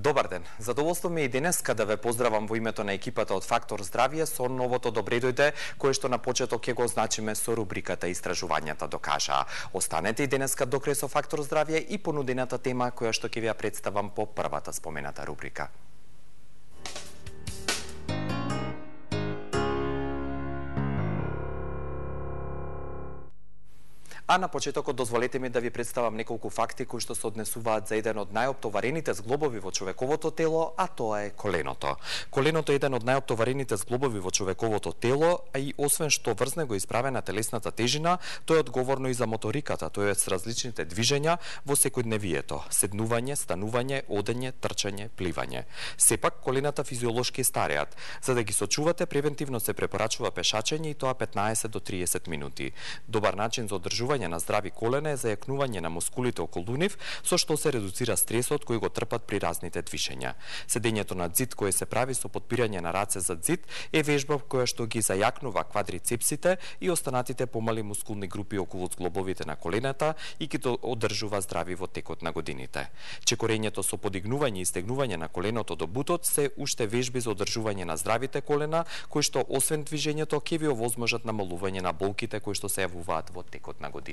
Добар ден. Задоволство ми е и денеска да ве поздравам во името на екипата од Фактор Здравје со новото Добре дојде, кое што на почеток ќе го означиме со рубриката Истражувањата докажаа. Останете и денеска до крај со Фактор Здравје и понудената тема која што ќе ви ја представам по првата спомената рубрика. А на почетокот дозволете ми да ви представам неколку факти кои што се однесуваат за еден од најоптоварените зглобови во човековото тело, а тоа е коленото. Коленото е еден од најоптоварените зглобови во човековото тело, а и освен што врз него исправена телесната тежина, тоа е одговорно и за моториката, тоа е с различните движења во секојдневието: седнување, станување, одење, трчање, пливање. Сепак колената физиолошки стареат. За да ги сочувате, превентивно се препорачува пешачење и тоа 15 до 30 минути. Добар начин за одржување на здрави колена е зајакнување на мускулите околу нив, со што се редуцира стресот кој го трпат при разните движења. Седењето на ѕид кое се прави со подпирање на раце за ѕид е вежба која што ги зајакнува квадрицепсите и останатите помали мускулни групи околу зглобовите на колената и ги одржува здрави во текот на годините. Чекорењето со подигнување и стегнување на коленото до бутот се уште вежби за одржување на здравите колена, кои што освен движењето ќе ви овозможат намалување на болките кои што се јавуваат во текот на годините.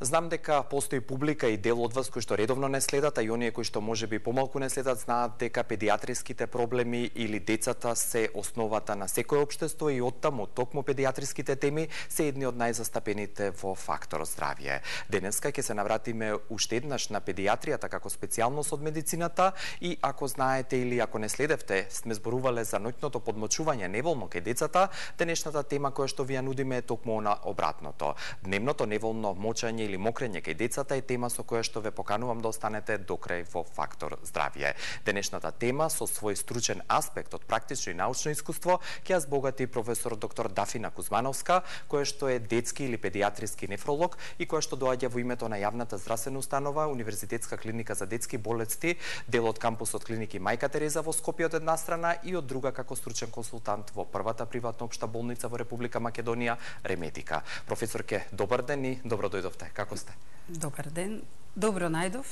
Знам дека постои публика и дел од вас кои што редовно не следат, а и оние кои што можеби помалку не следат, знаат дека педиатриските проблеми или децата се основата на секое општество и оттаму токму педиатриските теми се едни од најзастапените во Фактор Здравје. Денеска ќе се навратиме уште еднаш на педиатријата како специјалност од медицината и ако знаете или ако не следевте, сме зборувале за ноќното подмочување неволно кај децата, денешната тема која што ви ја нудиме е токму на обратното. Дневното неволно мочање или мокрење кај децата е тема со која што ве поканувам да останете до крај во Фактор Здравје. Денешната тема со свој стручен аспект од практично и научно искуство ќе ја збогати професор доктор Дафина Кузмановска, која што е детски или педиатриски нефролог и која што доаѓа во името на јавната здравствена установа Универзитетска клиника за детски болести, дел од кампусот клиники Мајка Тереза во Скопје од една страна и од друга како стручен консултант во првата приватна општа болница во Република Македонија, Ремедика. Професорке, добар ден и добро дојдовте. Како сте? Добар ден. Добро најдов.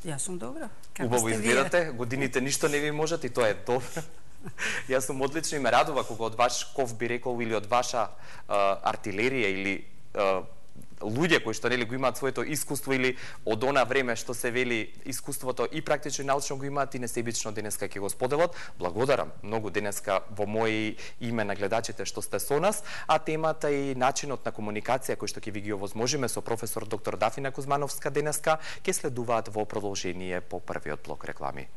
Јас сум добра. Убаво изгледате, годините ништо не ви можат и тоа е добро. Јас сум одлично и ме радува кога од ваш ков би рекол или од ваша артилерија или луѓе кои што нели го имаат своето искуство или од она време што се вели искуството и практично и научно го имаат и несебично денеска ќе го споделат. Благодарам многу денеска во моје име на гледачите што сте со нас, а темата и начинот на комуникација кој што ќе ви ги овозможиме со професор доктор Дафина Кузмановска денеска ќе следуваат во продолжение по првиот блок реклами.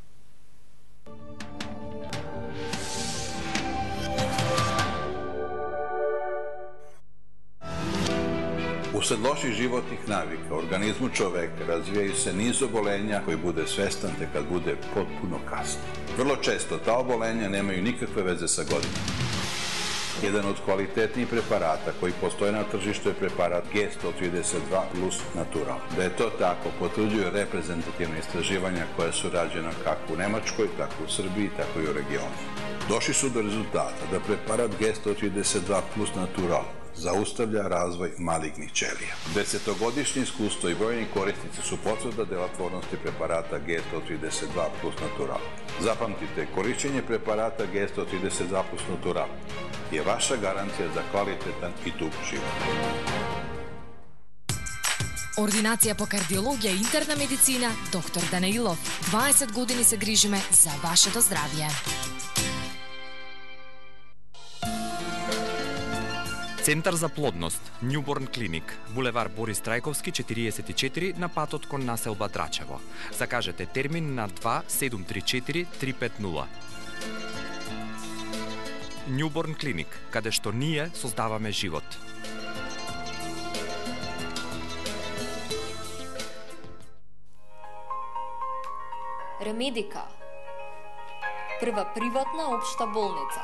Usled loših životnih navika, u organizmu čoveka razvijaju se niz obolenja koji bude svestan te kad bude potpuno kasno. Vrlo često ta obolenja nemaju nikakve veze sa godinama. Jedan od kvalitetnijih preparata koji postoje na tržištu je preparat G132 plus Natural. Da je to tako potvrđuju reprezentativne istraživanja koja su rađena kako u Nemačkoj, tako u Srbiji, tako i u regionu. Došli su do rezultata da preparat G132 plus Natural zaustavlja razvoj malignih ćelija. 10-godišnje iskustvo i brojni korisnici su potvrda delotvornosti preparata G132 plus Natural. Zapamtite, korišćenje preparata G132 plus Natural je vaša garancija za kvalitetan i dug život. Ординација по кардиологија и интерна медицина, доктор Данаилов. 20 години се грижиме за вашето здравје. Центар за плодност, Newborn Clinic, булевар Борис Трајковски 44 на патот кон населба Драчево. Закажете термин на 2734 350. Newborn Clinic, каде што ние создаваме живот. Ремедика, прва приватна општа болница.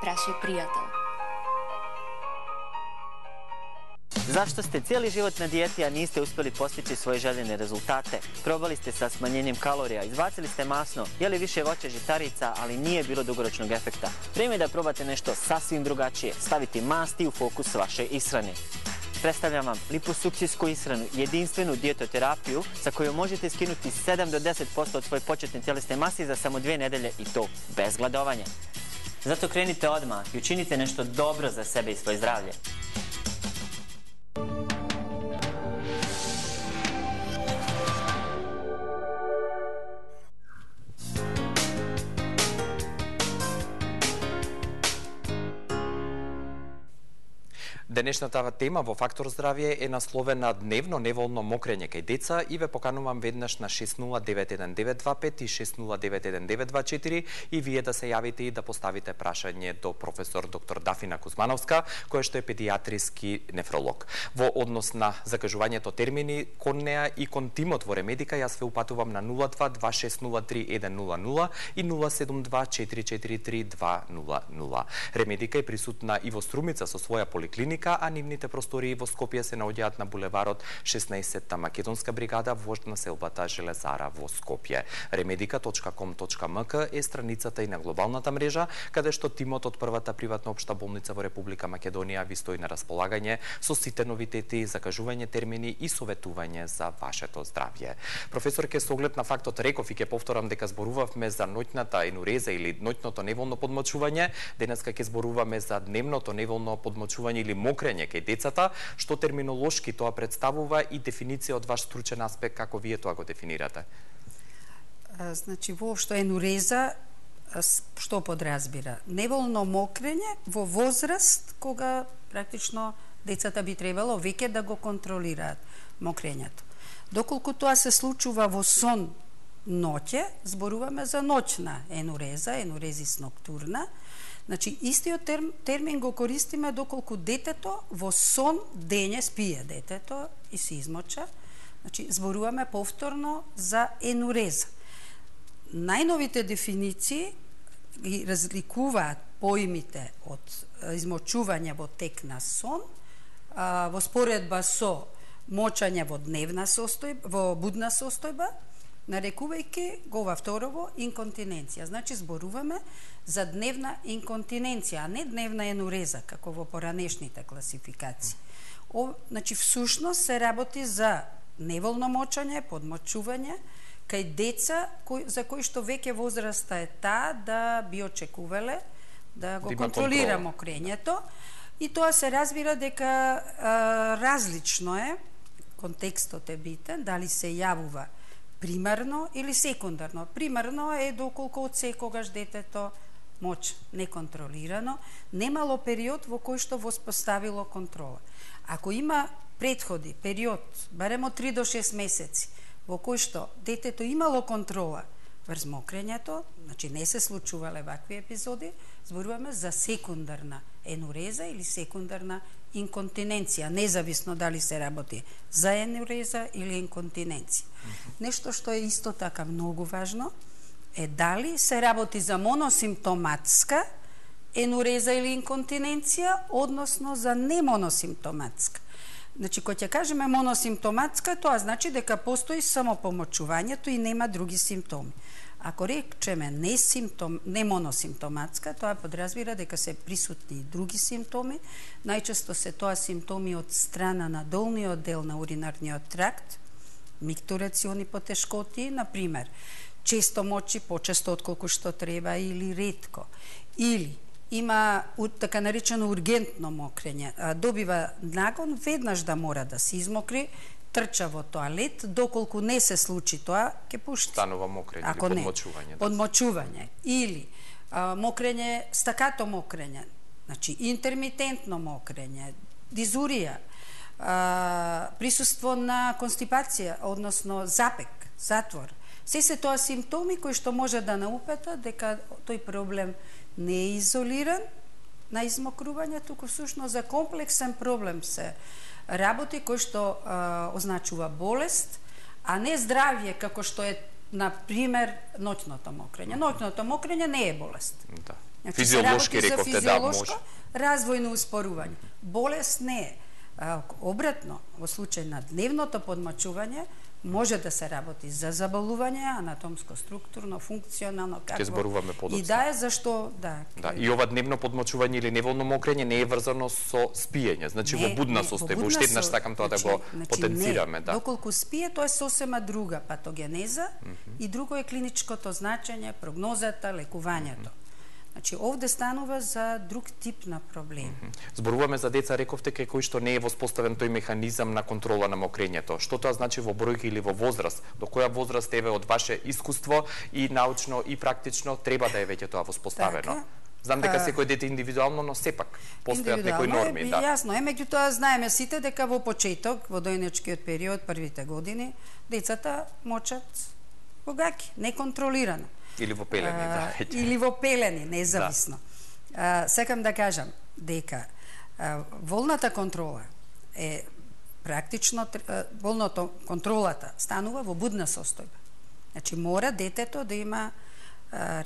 Праше пријател. Zašto ste cijeli život na dijeti, a niste uspjeli postići svoje željene rezultate? Probali ste sa smanjenjem kalorija, izbacili ste masno, jeli više voća, žitarica, ali nije bilo dugoročnog efekta. Vrijeme je da probate nešto sasvim drugačije, staviti masti u fokus vaše ishrane. Predstavljam vam liposukcijsku ishranu, jedinstvenu dijetoterapiju sa kojom možete skinuti 7 do 10% od svoje početne tjelesne mase za samo 2 nedelje i to bez gladovanja. Zato krenite odmah i učinite nešto dobro za sebe i svoje zdravlje. Денешната тема во Фактор здравје е насловена дневно неволно мокрење кај деца и ве поканувам веднаш на 60919225 и 60919224 и вие да се јавите и да поставите прашање до професор доктор Дафина Кузмановска, која што е педиатриски нефролог. Во однос на закажувањето термини кон неа и кон тимот во Ремедика, јас ве упатувам на 0226031000 и 072443200. Ремедика е присутна и во Струмица со своја поликлиника, а нивните простории во Скопје се наоѓаат на булеварот 16-та Македонска бригада во населбата Железара во Скопје. remedica.com.mk е страницата и на глобалната мрежа, каде што тимот од првата приватна општа болница во Република Македонија ви стои на располагање со сите новитети, закажување термини и советување за вашето здравје. Професорке, со оглед на фактот реков и ќе повторам дека зборувавме за ноќната енуреза или ноќното неволно подмочување, денеска ќе зборуваме за дневното неволно подмочување или мокрење кај децата, што терминолошки тоа представува и дефиниција од ваш стручен аспект, како вие тоа го дефинирате? Значи, воопшто енуреза, што подразбира? Неволно мокрење во возраст кога практично децата би требало веќе да го контролираат мокрењето. Доколку тоа се случува во сон ноќе, зборуваме за ноќна енуреза, енурезис ноктурна. Значи, истиот термин го користиме доколку детето во сон дење спие детето и се измоча. Значи, зборуваме повторно за енуреза. Најновите дефиниции ги разликуваат поимите од измочување во тек на сон, во споредба со мочање во дневна состојба, во будна состојба, нарекувајќи го ова второво инконтиненција. Значи, зборуваме за дневна инконтиненција, а не дневна енуреза, како во поранешните класификации. Значи, всушност се работи за неволно мочање, подмочување, кај деца за кои што веќе возраста е таа да би очекувале да го контролира мокрењето. И тоа се разбира дека различно е, контекстот е битен, дали се јавува примарно или секундарно. Примарно е доколку од секогаш детето моча неконтролирано, немало период во кој што воспоставило контрола. Ако има претходи период, барем од 3 до 6 месеци, во кој што детето имало контрола врз мокрењето, значи не се случувале вакви епизоди, зборуваме за секундарна енуреза или секундарна инконтиненција, независно дали се работи за енуреза или инконтиненција. Нешто што е исто така многу важно е дали се работи за моносимптоматска енуреза или инконтиненција, односно за немоносимптоматска. Значи, кога ќе кажеме моносимптоматска, тоа значи дека постои само помочувањето и нема други симптоми. Ако речеме не моносимптоматска, тоа подразбира дека се присутни и други симптоми. Најчесто се тоа симптоми од страна на долниот дел на уринарниот тракт, миктурациони потешкоти, например, често мочи, почесто отколку што треба или ретко. Или има така наречено ургентно мокрење. Добива нагон веднаш да мора да се измокри, трча во тоалет, доколку не се случи тоа, ќе пушти. Станува мокрење или подмочување. Подмочување. Или мокрење, стакато мокрење, значи интермитентно мокрење, дизурија, присуство на констипација, односно запек, затвор. Се тоа симптоми кои што може да наупетат дека тој проблем не е изолиран на измокрување, туку всушност за комплексен проблем се работи кој што означува болест, а не здравје како што е, например, ноќното мокрење. Ноќното мокрење не е болест. Да. Значи, физиолошки рековте да може. Развојно успорување. Болест не е. Обратно, во случај на дневното подмачување, може да се работи за заболување, анатомско, структурно, функционално, какво. Ќе зборуваме подоцна. И да е зашто, да. Да, и ова дневно подмачување или неволно мокрење не е врзано со спиење, значи во будна состојба. Уште еднаш сакам тоа да го потенцираме, да. Доколку спие, тоа е сосема друга патогенеза и друго е клиничкото значење, прогнозата, лекувањето. Значи, овде станува за друг тип на проблем. Зборуваме за деца, рековте, кај кои што не е воспоставен тој механизам на контрола на мокрењето. Што тоа значи во бројки или во возраст? До која возраст еве од ваше искуство и научно и практично треба да е веќе тоа воспоставено? Така, знам дека секој дете индивидуално, но сепак постојат некои норми, да. Јасно, меѓутоа знаеме сите дека во почеток, во дојнечкиот период, првите години, децата мочат во гаќи, неконтролирано. Или во пелени, да. Или во пелени, независно. Да. Сакам да кажам дека волната контрола е практично, контролата станува во будна состојба. Значи, мора детето да има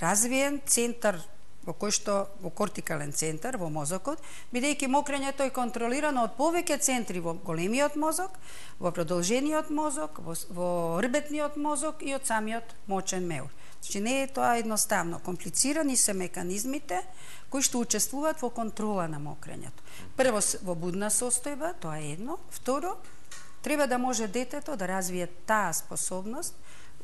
развиен центар во кој што во кортикален центар во мозокот, бидејќи мокрењето е контролирано од повеќе центри во големиот мозок, во продолжениот мозок, во рбетниот мозок и од самиот мочен меур. Значи, не е тоа едноставно. Комплицирани се механизмите кои што учествуваат во контрола на мокрењето. Прво, во будна состојба, тоа е едно. Второ, треба да може детето да развие таа способност,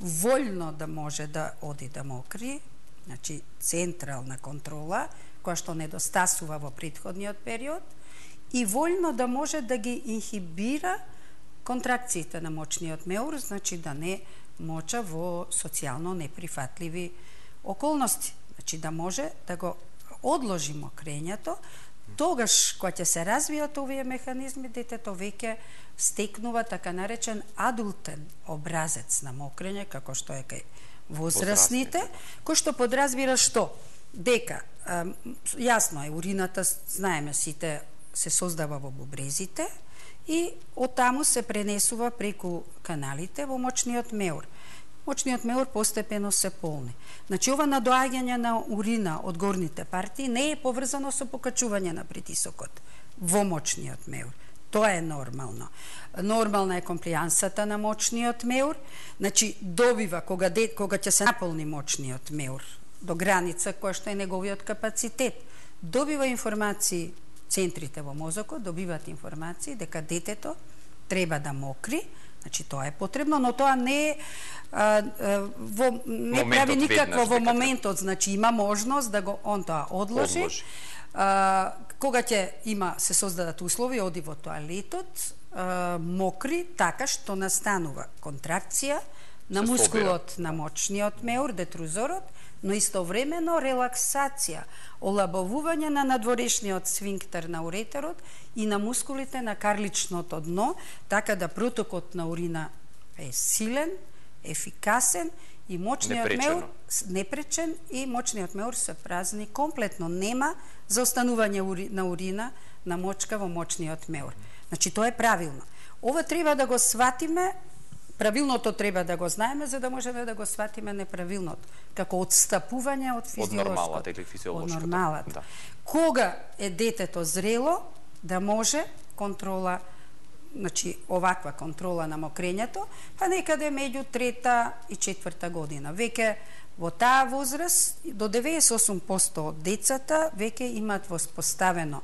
вољно да може да оди да мокри, значи централна контрола, која што недостасува во претходниот период, и вољно да може да ги инхибира контракциите на мочниот меур, значи да не моча во социјално неприфатливи околности. Значи да може да го одложи мокрењето, тогаш кога ќе се развијат овие механизми, детето веќе стекнува така наречен адултен образец на мокрење, како што е кај возрастните, кој што подразбира што? Дека, јасно е, урината, знаеме сите, се создава во бубрезите и оттаму се пренесува преку каналите во мочниот меур. Мочниот меур постепено се полни. Значи, ова надоаѓање на урина од горните партии не е поврзано со покачување на притисокот во мочниот меур. Тоа е нормално. Нормална е комплијансата на мочниот меур. Значи, добива кога ќе се наполни мочниот меур до граница која што е неговиот капацитет, добива информации, центрите во мозокот добиваат информации дека детето треба да мокри. Значи, тоа е потребно, но тоа не не прави никакво во моментот. Значи, има можност да го он тоа одложи. Кога ќе се создадат услови, оди во тоалетот, мокри, така што настанува контракција на мускулот на мочниот меур, детрузорот, но истовремено релаксација, олабовување на надворешниот сфинктер на уретерот и на мускулите на карличното дно, така да протокот на урина е силен, ефикасен и мочниот меур непречен и мочниот меур се празни комплетно, нема заостанување на урина на мочка во мочниот меур. Значи, тоа е правилно. Ова треба да го сватиме. Правилното треба да го знаеме, за да можеме да го сватиме неправилното, како отстапување од физиолошкото. Од нормалата или физиолошкото. Од нормалата. Да. Кога е детето зрело, да може контрола, значи оваква контрола на мокрењето, па некаде меѓу 3-та и 4-та година. Веќе во таа возраст, до 98% од децата веќе имаат воспоставено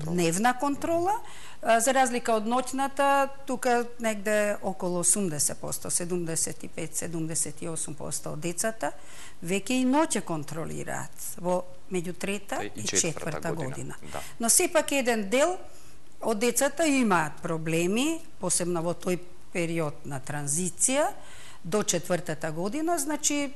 дневна контрола, за разлика од ноќната, тука негде околу 80%, 75-78% од децата веќе и ноќе контролираат во меѓу 3-та и 4-та година. Да. Но сепак еден дел од децата имаат проблеми, посебно во тој период на транзиција до 4-та година, значи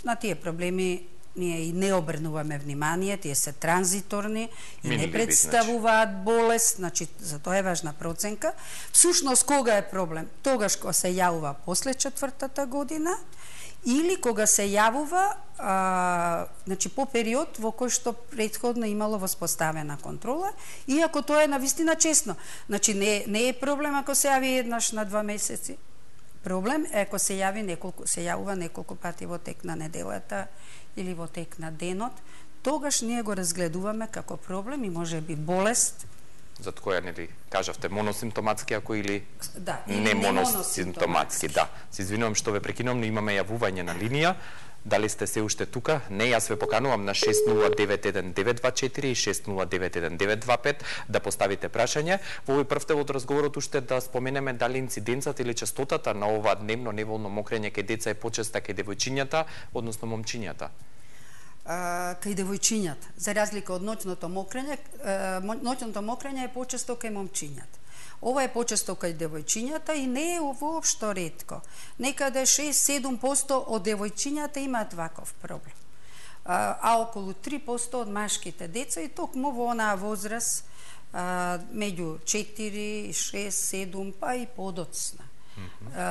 на тие проблеми ние и не обрнуваме внимание, тие се транзиторни и не представуваат болест, значи за тоа е важна проценка. Всушност, кога е проблем? Тогаш кога се јавува после 4-та година или кога се јавува значи по период во кој што претходно имало воспоставена контрола, иако тоа е навистина честно. Значи не е проблем ако се јави еднаш на 2 месеци. Проблем е ако се јавува неколку пати во тек на неделата или во тек на денот, тогаш ние го разгледуваме како проблем и може би болест за која нели кажавте моносимптоматски ако или да, не моносимптоматски, да. Се извинувам што ве прекинувам, но имаме јавување на линија. Дали сте се уште тука? Не, јас ве поканувам на 6091-924 и 6091-925 да поставите прашање. Во овој прв дел од разговорот уште да споменеме дали инциденцата или честотата на ова дневно неволно мокрење кај деца е почеста кај девојчињата, односно момчињата. Кај девојчињата, за разлика од ноќното мокрење е почесто кај момчињата. Ова е почесто кај девојчињата и не е воопшто ретко. Некаде 6-7% од девојчињата имаат ваков проблем. А околу 3% од машките деца и токму во онаа возраст меѓу 4, 6, 7 па и подоцна.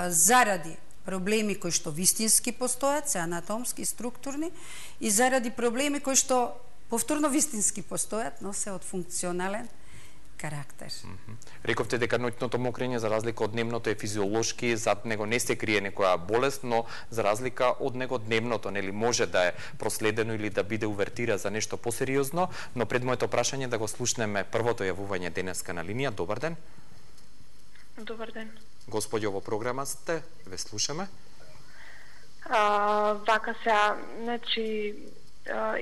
Заради проблеми кои што вистински постојат, се анатомски, структурни, и заради проблеми кои што повторно вистински постојат, но се од функционален карактер. Рековте дека ноќното мокрење за разлика од дневното е физиолошки, зад него не се крие некоја болест, но за разлика од него дневното нели може да е проследено или да биде увертира за нешто посериозно, но пред моето прашање да го слушнеме првото јавување денеска на линија. Добар ден. Добар ден. Господјо, во програма сте, ве слушаме. Вака сега, значи,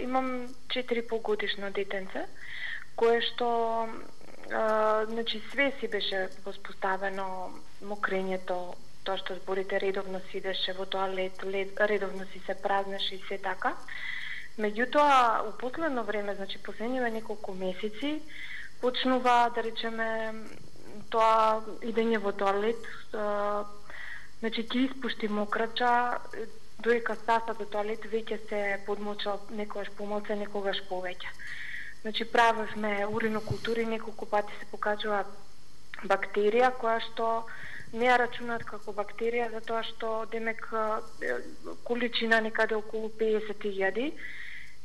имам 4,5-годишно детенце, кое што значи све си беше воспоставено, мокрењето, тоа што зборите, редовно си идеше во тоалет, редовно си се празнеше и се така. Меѓутоа, у последно време, значи последниве неколку месеци, почнува, да речеме, тоа идење во тоалет, значи ќе испушти мокрача, доека стаса до тоалет веќе се подмоча, некогаш помалку, некогаш повеќе. Значи правевме уринокултури, неколку пати се покажува бактерија која што не ја рачунат како бактерија, затоа што демек количина некаде околу 50.000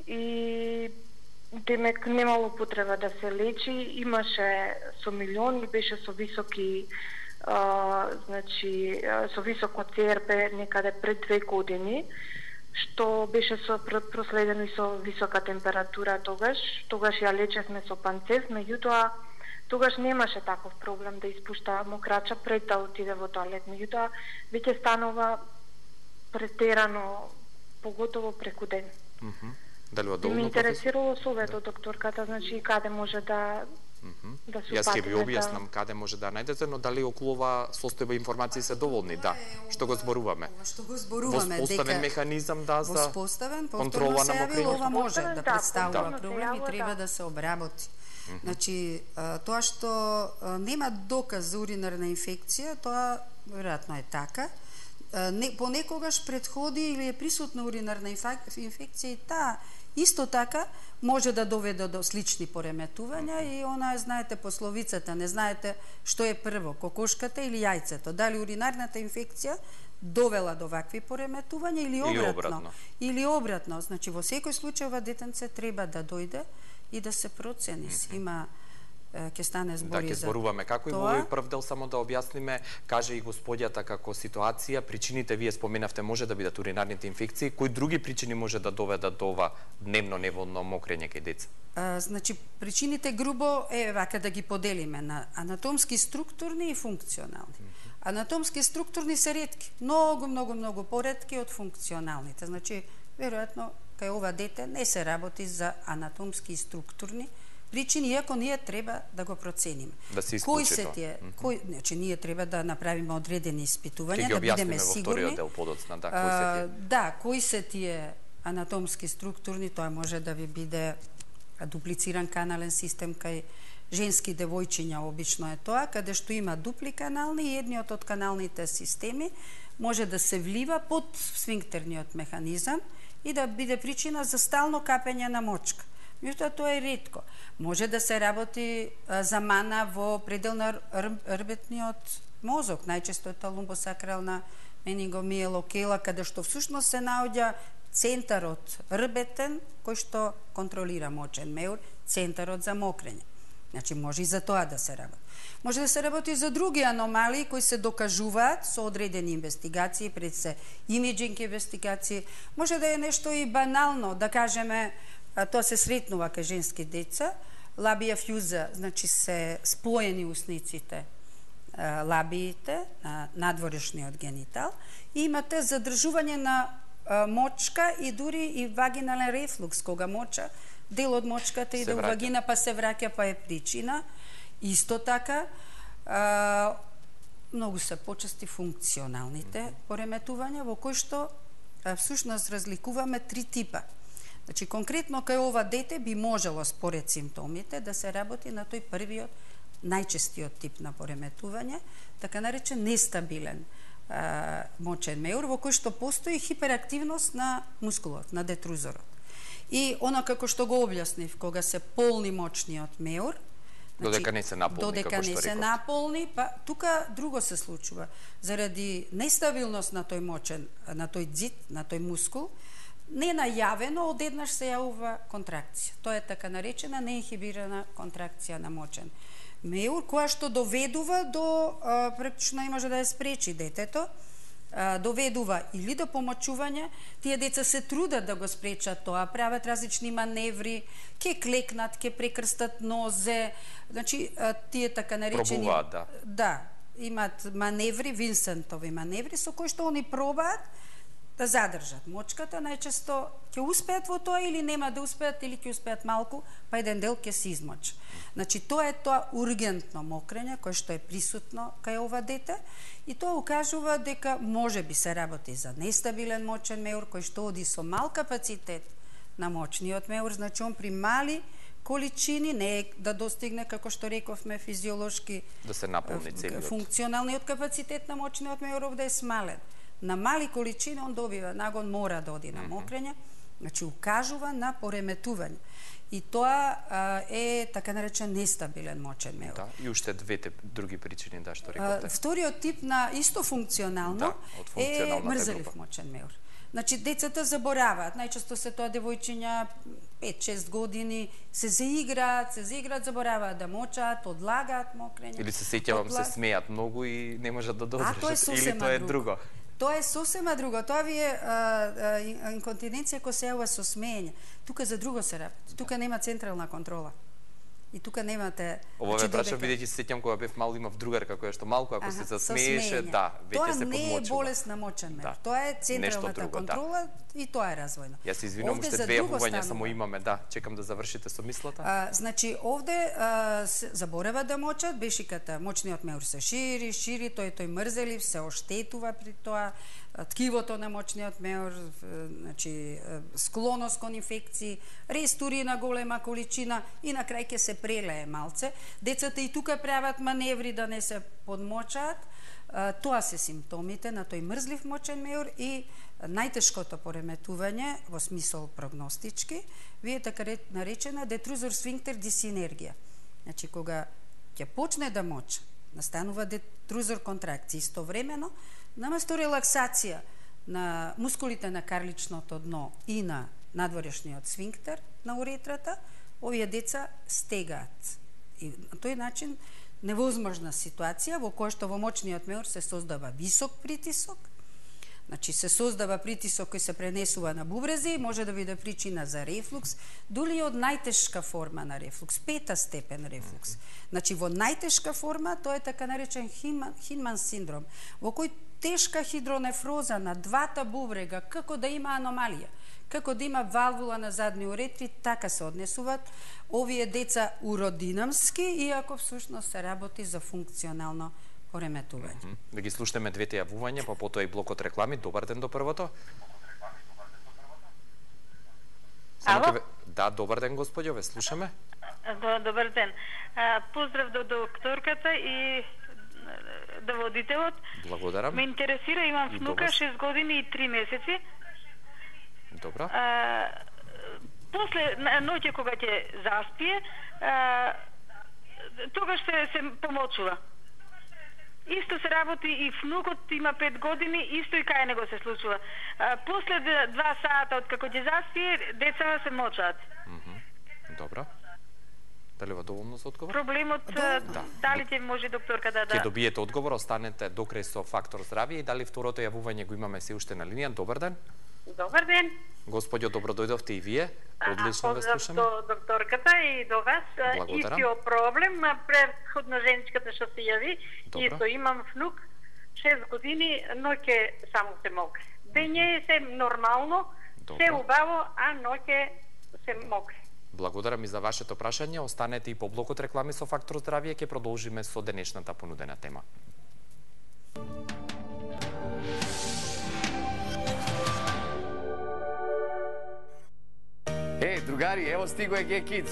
и демек немало потреба да се лечи, имаше со милиони, беше со високи значи со високо ЦРП некаде пред 2 години, што беше проследено и со висока температура тогаш ја лечевме со панцев, меѓутоа тогаш немаше таков проблем да испушта мокрача пред да отиде во тоалет, меѓутоа веќе станува претерано, поготово преку ден. Дали одолно? Ме интересирало советот докторката, значи каде може да се Јас ќе ви објаснам каде може да најдете, но дали околу ова состојба информации се доволни? Да. Што го зборуваме? Што го зборуваме? Воспоставен механизам да за контрола на мокрењето. Ова може да представува проблем и треба да се обработи. Значи, тоа што нема доказ за уринарна инфекција, тоа веројатно е така. Понекогаш предходи или е присутна уринарна инфекција и таа исто така може да доведе до слични пореметувања и она, знаете, пословицата, не знаете што е прво, кокошката или јајцето. Дали уринарната инфекција довела до вакви пореметувања или обратно. Значи, во секој случај ова детенце треба да дојде и да се процени. Има ќе стане збори ќе зборуваме како и во овој прв дел, само да објасниме, каже и господјата како ситуација, причините вие споменавте може да бидат уринарните инфекции, кои други причини може да доведат до ова дневно неволно мокрење кај деца? Значи, причините грубо е вака да ги поделиме на анатомски, структурни и функционални. Анатомски структурни се ретки, многу поретки од функционалните. Значи, веројатно кај ова дете не се работи за анатомски и структурни причини, иако ние треба да го процениме. Да се исклучи тоа. Кои се тие? Значи, ние треба да направиме одредени испитувања, да бидеме сигурни. Кои се тие анатомски структурни, тоа може да ви биде дуплициран канален систем кај женски девојчиња, обично е тоа, каде што има дупли канални и едниот од каналните системи може да се влива под сфинктерниот механизам и да биде причина за стално капење на мочка. Меѓутоа, тоа е ретко. Може да се работи за мана во предел на рбетниот мозок, најчесто е тоа лумбосакрална менингомиелокела, каде што всушност се наоѓа центарот рбетен, кој што контролира мочен меур, центарот за мокрење. Значи, може и за тоа да се работи. Може да се работи за други аномалии кои се докажуваат со одредени инвестигации, пред се имиджинг инвестигации. Може да е нешто и банално, да кажеме, тоа се сретнува кај женски деца, лабија фјуза, значи се споени усниците, лабиите на надворешниот генитал, и имате задржување на мочка и дури и вагинален рефлукс, кога моча, дел од мочката иде во вагина па се враќа, па е причина. Исто така, многу се почести функционалните пореметувања, во кои што всушност разликуваме три типа. Значи, конкретно кај ова дете би можело, според симптомите, да се работи на тој првиот, најчестиот тип на пореметување, така наречен нестабилен мочен меур, во кој што постои хиперактивност на мускулот, на детрузорот. И она како што го објаснив, кога се полни мочниот меур, додека не се наполни, како што реков. наполни, па тука друго се случува. Заради нестабилност на тој мочен, на тој дзит, на тој мускул, не најавено, одеднаш се јавува контракција. Тоа е така наречена неинхибирана контракција на мочен меур, која што доведува до, практично не може да ја спречи детето, доведува или до помочување, тие деца се трудат да го спречат тоа, прават различни маневри, ке клекнат, ке прекрстат нозе, значи тие така наречени... Пробуваат, да, имат маневри, Винсентови маневри, со кои што они пробаат да задржат мочката, најчесто ќе успеат во тоа или нема да успеат, или ќе успеат малку, па еден дел ќе се измочи. Значи, тоа е тоа ургентно мокрење, кое што е присутно кај ова дете, и тоа укажува дека може би се работи за нестабилен мочен меур, кој што оди со мал капацитет на мочниот меур, значи он при мали количини не е да достигне, како што рековме, физиолошки да се наполни целиот. Функционалниот капацитет на мочниот меур да е смален. На мали количини он добива нагон, мора да оди на мокрење, значи укажува на пореметување. И тоа е така наречен нестабилен мочен меур. Да, и уште двете други причини, да, што рековте. Вториот тип на исто функционално е мрзелив мочен меур. Значи, децата забораваат, најчесто се тоа девојчиња 5-6 години, се заиграат, забораваат да мочат, одлагаат мокрење. Или се сеќавам, се смеат многу и не можат да додржат, или тоа е друго. Тоа е сосема друго. Тоа ви е инконтиненција која се јавува со смеење. Тука за друго се работи. Тука нема централна контрола. И тука немате... Ова ве прашам, бидејќи се сеќам кога бев мал, имав другарка која што малку ако се засмееше, да, веќе се подмочува. Тоа не е болест на мочен меур. Тоа е централната контрола и тоа е развојно. Јас се извинувам, уште две јавувања само имаме, да, чекам да завршите со мислата. Значи, овде заборава да мочат, бешиката, мочниот меур се шири, тој мрзелив, се оштетува при тоа, ткивото на мочниот меур, значи, склоност кон инфекции, рестури на голема количина и на крај ќе се прелее малце. Децата и тука прават маневри да не се подмочаат. Тоа се симптомите на тој мрзлив мочен меур и најтешкото пореметување во смисол прогностички ви е така наречена детрузор сфинктер дисинергија. Значи, кога ќе почне да моча, настанува детрузор контракција. Истовремено, наместо релаксација на мускулите на карличното дно и на надворешниот сфинктер на уретрата, овие деца стегаат. И на тој начин невозможна ситуација во која што во мочниот меур се создава висок притисок, значи се создава притисок кој се пренесува на бубрези, може да биде причина за рефлукс, дури од најтешка форма на рефлукс, 5-та степен рефлукс. Значи во најтешка форма тоа е така наречен Хинман синдром, во кој тешка хидронефроза на двата бубрега, како да има аномалија, како да има валвула на задни уретри, така се однесуваат овие деца уродинамски, иако всушност се работи за функционално пореметување. Да ги слушаме двете јавувања, па потоа и блокот реклами. Добар ден до првото. Ало? Да, добар ден, господјо, ве слушаме. Добар ден. Поздрав до докторката и до водителот. Благодарам. Ме интересира, имам внука 6 години и 3 месеци. Добро. После ноќе кога ќе заспие, тогаш се помочува. Исто се работи и внукот има 5 години, исто и кај него се случува. После 2 сата од како ќе заспие, децата се мочат. Добро. Дали ва доволно за одговор? Проблемот, дали ќе може докторка да... Ќе добиете одговор, останете докрај со Фактор здравје и дали второто јавување го имаме се уште на линија. Добар ден. Добар ден. Господјо, добро дојдовте и вие. Одлично ве слушаме. До докторката и до вас. Благодарам. Истиот проблем, предходно женичката што се јави, исто имам внук, 6 години, ноќе само се мокре. Дење се нормално, се убаво, а ноќе се мокре. Благодарам и за вашето прашање. Останете и по блокот реклами со Фактор здравје, ќе продолжиме со денешната понудена тема. Другари, ево стиго е G-Kids.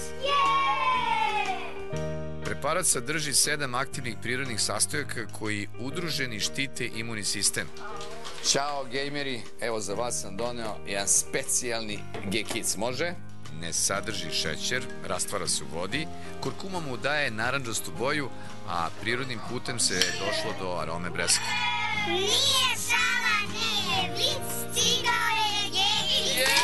Препарат садржи 7 активnih prirodnih sastojaka koji udruženi štite imunni sistem. Ćao gejmeri, evo za vas sam doneo jedan specijalni G-Kids, može? Ne sadrži šećer, rastvara se u vodi, kurkuma mu daje narandžastu boju, a prirodnim putem se došlo do arome breske. Nije šala, nije vic, stigao je G-Kids.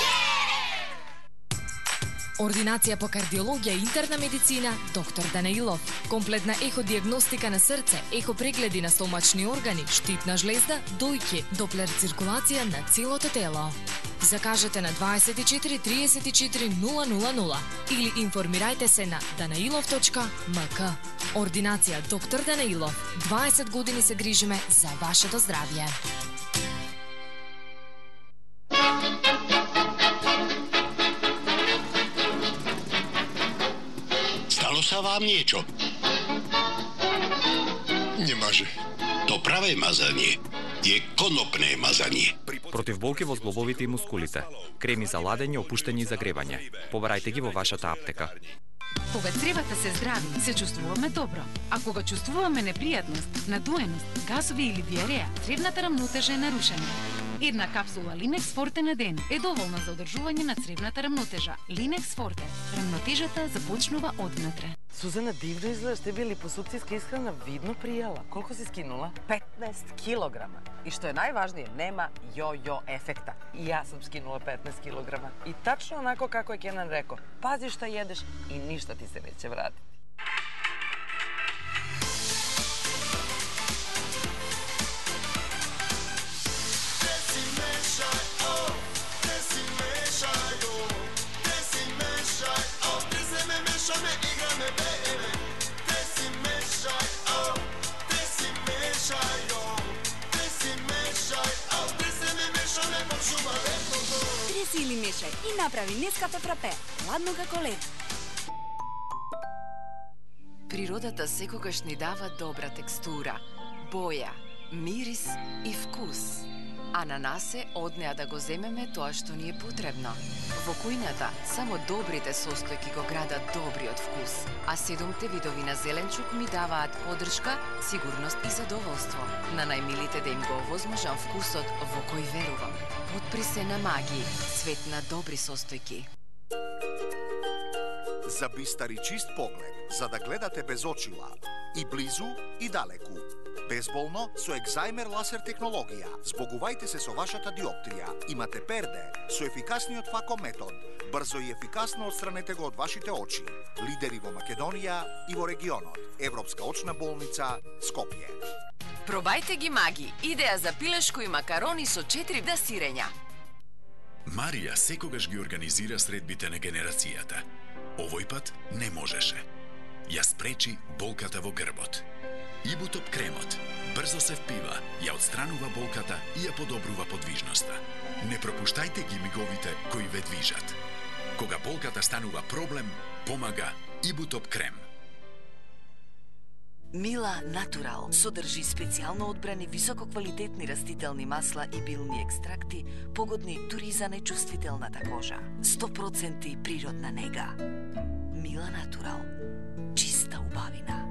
Ординација по кардиологија и интерна медицина, доктор Данаилов. Комплетна еходиагностика на срце, ехопрегледи на стомачни органи, штитна жлезда, дојки, доплер циркулација на целото тело. Закажете на 24 34 000 или информирајте се на danailov.mk. Ординација доктор Данаилов. 20 години се грижиме за вашето здравје. Sa vám niečo? Nemaže. To pravé mazanie je konopné mazanie. Против болки во зглобовите и мускулите. Креми за ладење, опуштање и загревање. Побарајте ги во вашата аптека. Кога цревата се здрави, се чувствуваме добро. А кога чувствуваме непријатност, надуеност, газови или диареја, цревната рамнотежа е нарушена. Една капсула Linex Forte на ден е доволна за одржување на цревната рамнотежа. Linex Forte. Рамнотежата започнува одвнатре. Сузана, дивно изгледаш, те били посупцинска исхрана видно пријела. Колку си скинула? 15 килограма. И што е најважнije, нема јо-јо ефекта. И јас сум скинула 15 килограма. И тачно онако како е Кенан реко, пази што једеш и ништо ти се неќе вратити. Треси или мешај и направи Нескафе фрапе, ладно како лед. Природата секогаш ни дава добра текстура, боја, мирис и вкус. А на нас е од неа да го земеме тоа што ни е потребно. Во кујната само добрите состојки го градат добриот вкус, а 7 видови на зеленчук ми даваат поддршка, сигурност и задоволство. На најмилите да им го овозможам вкусот во кој верувам. Отпри се на Маги, свет на добри состојки. За бистар и чист поглед, за да гледате без очила, и близу и далеку. Безболно со Екзајмер ласер технологија. Збогувајте се со вашата диоптрија. Имате перде со ефикасниот фако метод. Брзо и ефикасно отстранете го од вашите очи. Лидери во Македонија и во регионот. Европска очна болница Скопје. Пробајте ги Маги. Идеја за пилешко и макарони со 4 вида сирења. Марија секогаш ги организира средбите на генерацијата. Овој пат не можеше. Ја спречи болката во грбот. Ибутоп кремот брзо се впива, ја отстранува болката и ја подобрува подвижноста. Не пропуштајте ги миговите кои ве движат. Кога болката станува проблем, помага Ибутоп крем. Мила Натурал содржи специјално одбрани висококвалитетни растителни масла и билни екстракти, погодни дури за нечувствителната кожа. 100% природна нега. Мила Натурал. Чиста убавина.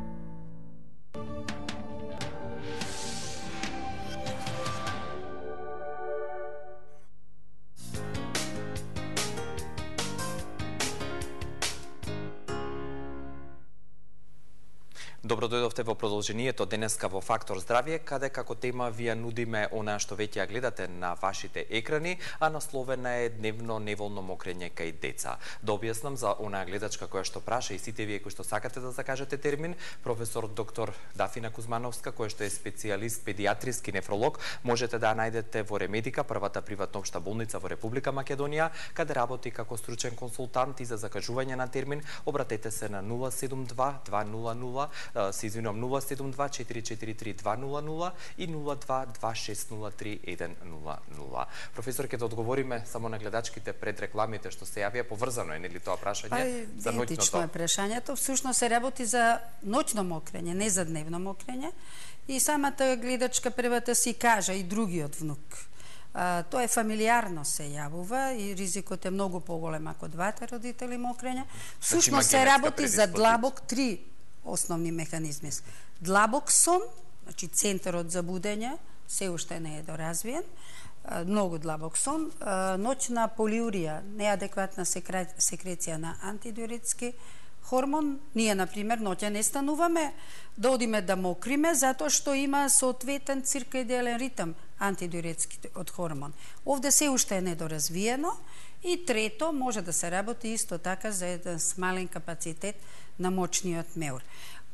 Добро дојдовте во продолжението денеска во Фактор здравје, каде како тема ви ја нудиме она што веќе ја гледате на вашите екрани, а насловена е дневно неволно мокрење кај деца. Да објаснам за онаа гледачка која што праша и сите вие кои што сакате да закажете термин, професор доктор Дафина Кузмановска, која што е специјалист педиатриски нефролог, можете да ја најдете во Ремедика, првата приватна општа болница во Република Македонија, каде работи како стручен консултант, и за закажување на термин обратете се на 072-200 072-443-200 и 02-2603-100. Професор, ќе да одговориме само на гледачките пред рекламите што се јавија, поврзано е нели тоа прашање за ноќното? Идентично е прашањето, всушност се работи за ноќно мокрење, не за дневно мокрење. И самата гледачка првата си кажа и другиот внук. Тоа е фамилиарно се јавува и ризикот е многу поголем ако двата родители мокрење. Всушност се работи за длабок, три основни механизми. Длабок сон, значи центарот за будење, се уште не е доразвиен, многу длабок сон, ноќна полиурија, неадекватна секреција на антидиуретски хормон. Ние, например, ноќе не стануваме да одиме да мокриме, затоа што има соодветен циркадијален ритм антидиуретски од хормон. Овде се уште е недоразвиено. И трето, може да се работи исто така за еден смален капацитет на мочниот меур.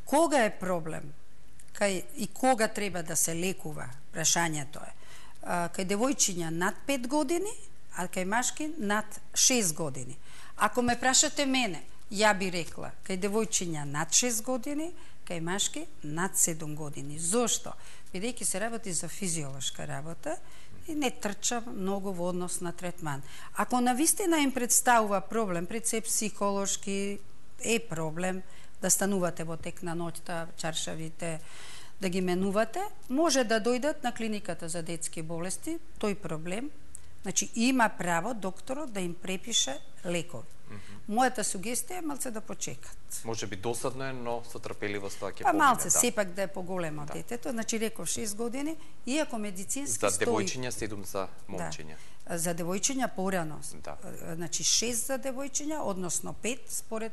Кога е проблем и кога треба да се лекува, прашањето е. Кај девојчиња над 5 години, а кај машки над 6 години. Ако ме прашате мене, ја би рекла кај девојчиња над 6 години, кај машки над 7 години. Зошто? Бидејќи се работи за физиолошка работа и не трча многу во однос на третман. Ако навистина им представува проблем, пред се психолошки е проблем да станувате во тек на ноќта, чаршавите, да ги менувате, може да дојдат на клиниката за детски болести, тој проблем. Значи, има право докторот да им препише лекови. Мојата сугестија е малце да почекат. Може би досадно е, но со трпеливост тоа ќе помине. Малце, сепак да е поголемо детето, значи реков 6 години, иако медицински за девојчиња, 7 за момчиња. Да. За девојчиња порано. Да. Значи 6 за девојчиња, односно 5 според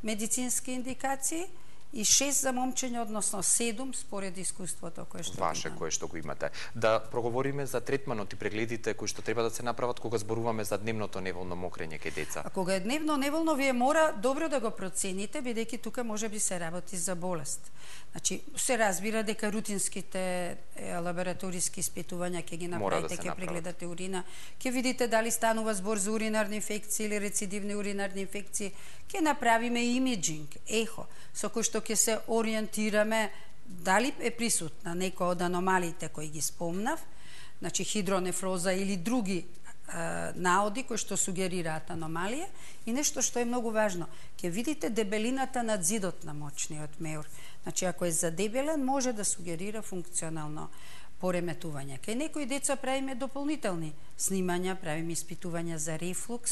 медицински индикации, и 6 за момчиња, односно 7 според искуството кое што ваше, кое што го имате. Да проговориме за третманот и прегледите кои што треба да се направат кога зборуваме за дневното неволно мокрење кај деца. А кога е дневно неволно, вие мора добро да го процените, бидејќи тука може би се работи за болест. Значи, се разбира дека рутинските лабораториски испитувања ќе ги направите, ќе прегледате урина, ќе видите дали станува збор за уринарни инфекции или рецидивни уринарни инфекции, ќе направиме имиджинг, ехо, со кој што ќе се ориентираме дали е присутна некоја од аномалиите кои ги спомнав, значи хидронефроза или други наоди кои што сугерираат аномалија, и нешто што е многу важно, ќе видите дебелината на зидот на мочниот меур. Значи, ако е задебелен, може да сугерира функционално пореметување. Кај некои деца правиме дополнителни снимања, правиме испитувања за рефлукс,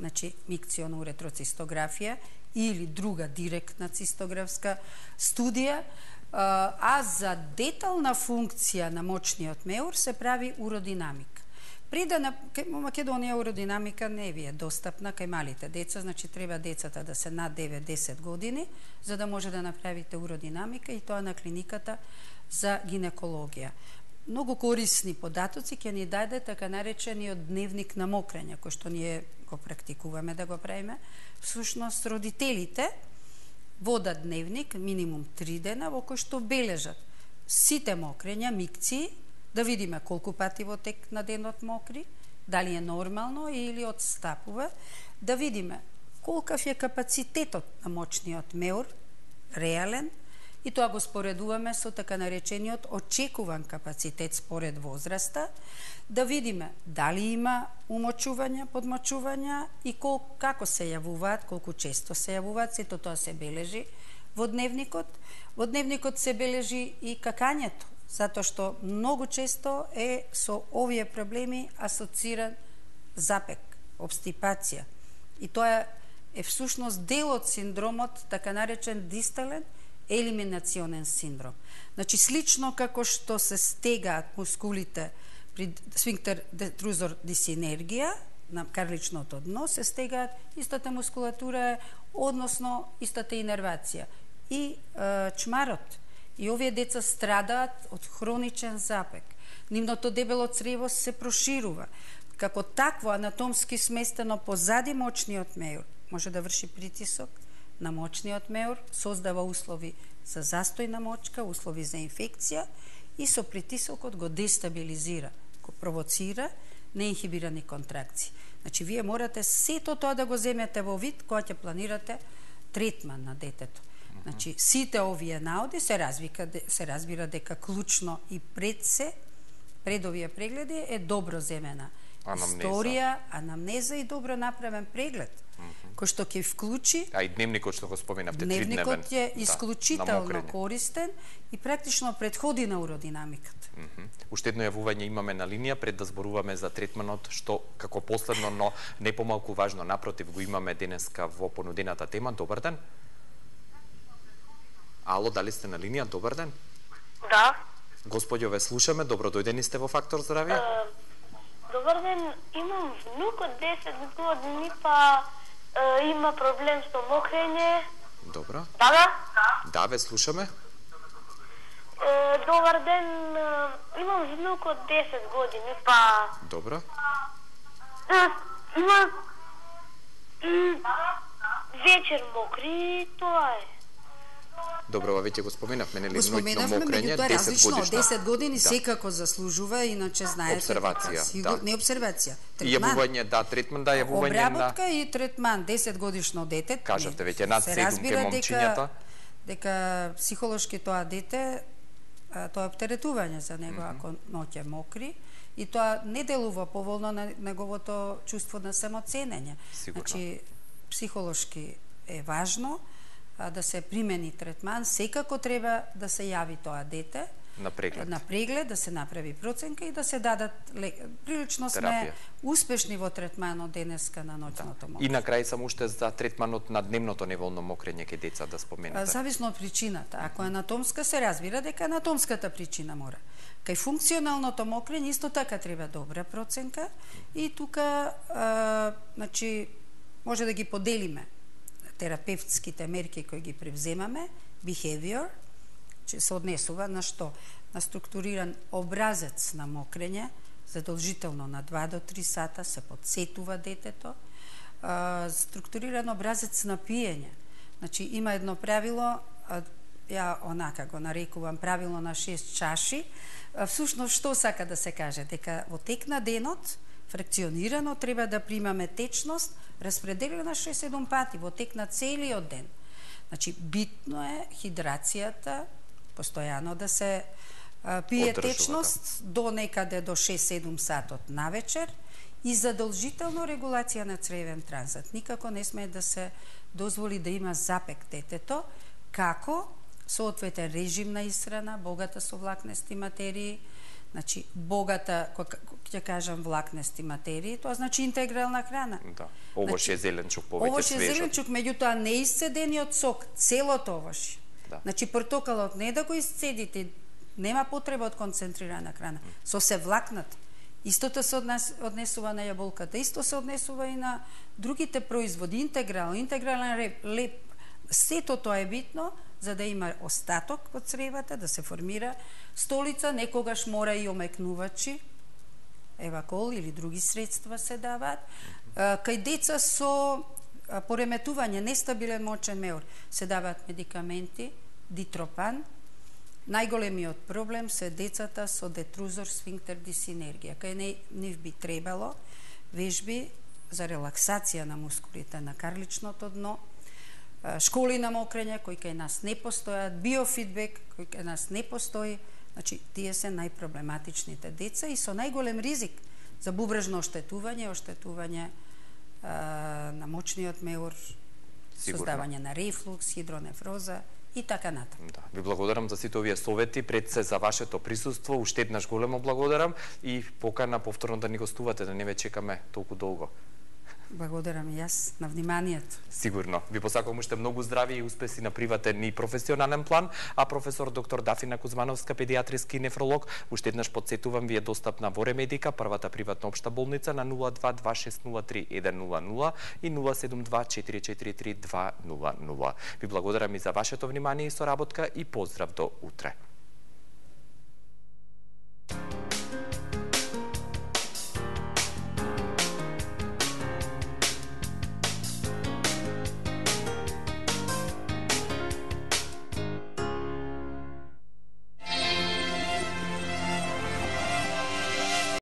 значи микционоуретрocistографија или друга директна цистографска студија, а за детална функција на мочниот меур се прави уродинамика. Во Македонија уродинамика не ви е достапна кај малите деца, значи треба децата да се над 9-10 години, за да може да направите уродинамика, и тоа на клиниката за гинекологија. Многу корисни податоци ќе ни даде така наречениот дневник на мокрење, кој што ние го практикуваме да го правиме. Всушност, родителите водат дневник минимум 3 дена во кој што бележат сите мокрења, микции, да видиме колку пати во тек на денот мокри, дали е нормално или отстапува, да видиме колкав е капацитетот на мочниот меур, реален, и тоа го споредуваме со така наречениот очекуван капацитет според возраста, да видиме дали има умочувања, подмочувања и како се јавуваат, колку често се јавуваат, сето тоа се бележи во дневникот. Во дневникот се бележи и какањето, затоа што многу често е со овие проблеми асоциран запек, обстипација. И тоа е всушност дел од синдромот, така наречен дистален елиминационен синдром. Значи, слично како што се стегаат мускулите при сфинктер детрузор дисинергија, на карличното дно, се стегаат истата мускулатура, односно истата инервација. и чмарот. И овие деца страдаат од хроничен запек. Нивното дебело црево се проширува. Како такво анатомски сместено позади мочниот меур, може да врши притисок на мочниот меур, создава услови за застој на мочка, услови за инфекција и со притисокот го дестабилизира, го провоцира неинхибирани контракции. Значи, вие морате сето тоа да го земете во вид кога ќе планирате третман на детето. Значи, сите овие наоди се разбира дека клучно и пред овие прегледи е добро земена историја, анамнеза и добро направен преглед, кој што ќе вклучи... А и дневникот што го споменавте, тридневен. Дневникот е исклучително користен и практично предходи на уродинамиката. Уште едно јавување имаме на линија пред да зборуваме за третманот, што како последно, но не помалку важно, напротив, го имаме денеска во понудената тема. Добар ден. Ало, дали сте на линија? Добар ден. Да. Господјо, ве слушаме. Добро дојдени сте во Фактор здравје. Добар ден, имам внук од 10 години, па има проблем со мокрење. Добро. Да? Да, ве слушаме. Добар ден, имам внук од 10 години, па... Добро. Има вечер мокри, тоа е. Добро, веќе го споменавме, нели, ноќно споменавме, мокрење, меѓутоа 10 различно, годишна. 10 години секако заслужува, иначе знаете... Обсервација, да. Не обсервација, третман. Јавување, да, третман, да, јавување на... Обработка и третман, 10 годишно дете. Кажавте, веќе над 7 ке момчињата. Дека психолошки тоа дете, тоа е оптеретување за него, ако ноќе мокри, и тоа не делува поволно на неговото чувство на самоценење. Значи, психолошки е важно да се примени третман, секако треба да се јави тоа дете на преглед, да се направи проценка и да се дадат прилично сме успешни во третманот денеска на ноќното мокрење. И на крај само уште за третманот на дневното неволно мокрење кај деца да споменете. Зависно од причината. Ако е анатомска, се разбира дека анатомската причина мора. Кај функционалното мокрење исто така треба добра проценка и тука значи може да ги поделиме терапевтските мерки кои ги превземаме, behavior, че се однесува на што? На структуриран образец на мокрење, задолжително на 2 до 3 сата се подсетува детето, структуриран образец на пиење. Значи, има едно правило, ја онака го нарекувам правило на 6 чаши, всушност што сака да се каже? Дека во тек на денот, фракционирано, треба да примаме течност, распределена 6-7 пати во тек на целиот ден. Значи, битно е хидрацијата, постојано да се пие течност до некаде до 6-7 сатот на вечер и задолжително регулација на цревен транзит. Никако не сме да се дозволи да има запек детето, како соодветен режим на исхрана, богата со влакнести материи, значи богата, ќе кажам влакнести материи, тоа значи интегрална храна. Да. Овош е зеленчук, повеќе овош свежо. Овош е зеленчук, меѓутоа не исцедениот сок, целото овош. Да. Значи портокалот не да го исцедите, нема потреба од концентрирана храна. Со се влакнат. Истото се однесува на јаболката, исто се однесува и на другите производи, интегрален леп. Сето тоа е битно за да има остаток во цревата, да се формира столица, некогаш мора и омекнувачи, евакол или други средства се даваат. Кај деца со пореметување, нестабилен мочен меур, се даваат медикаменти, дитропан. Најголемиот проблем се децата со детрузор сфинктер дисинергија. Кај нив би требало вежби за релаксација на мускулите на карличното дно, школи на мокрење кои кај нас не постојат, биофидбек кои кај нас не постои. Значи, тие се најпроблематичните деца и со најголем ризик за бубрежно оштетување на мочниот меур, создавање на рефлукс, хидронефроза и така натаму. Да, ви благодарам за сите овие совети, пред се за вашето присуство, уште еднаш големо благодарам и покана повторно да ни гостувате, да не ве чекаме толку долго. Благодарам и јас на вниманието. Сигурно. Ви посакувам уште многу здравје и успеси на приватен и професионален план, а професор доктор Дафина Кузмановска, педиатриски нефролог, уште еднаш подсетувам, ви е достапна во Ремедика, првата приватна општа болница на 0226031000 и 072443200. Ви благодарам и за вашето внимание и соработка и поздрав до утре.